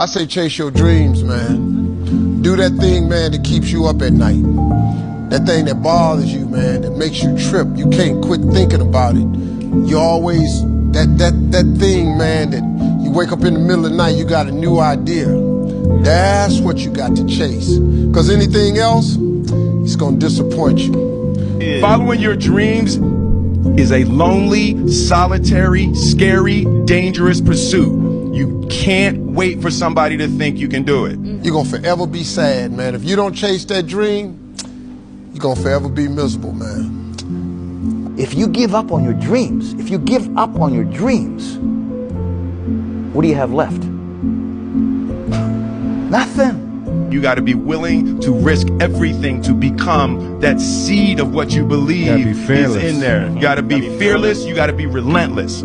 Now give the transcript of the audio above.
I say chase your dreams, man. Do that thing, man, that keeps you up at night. That thing that bothers you, man, that makes you trip. You can't quit thinking about it. You always, that thing, man, that you wake up in the middle of the night, you got a new idea. That's what you got to chase. Because anything else, it's gonna disappoint you. Following your dreams is a lonely, solitary, scary, dangerous pursuit. You can't wait for somebody to think you can do it. You're gonna forever be sad, man. If you don't chase that dream, you're gonna forever be miserable, man. If you give up on your dreams, what do you have left? Nothing. You got to be willing to risk everything to become that seed of what you believe is in there. You got to be fearless. You got to be relentless.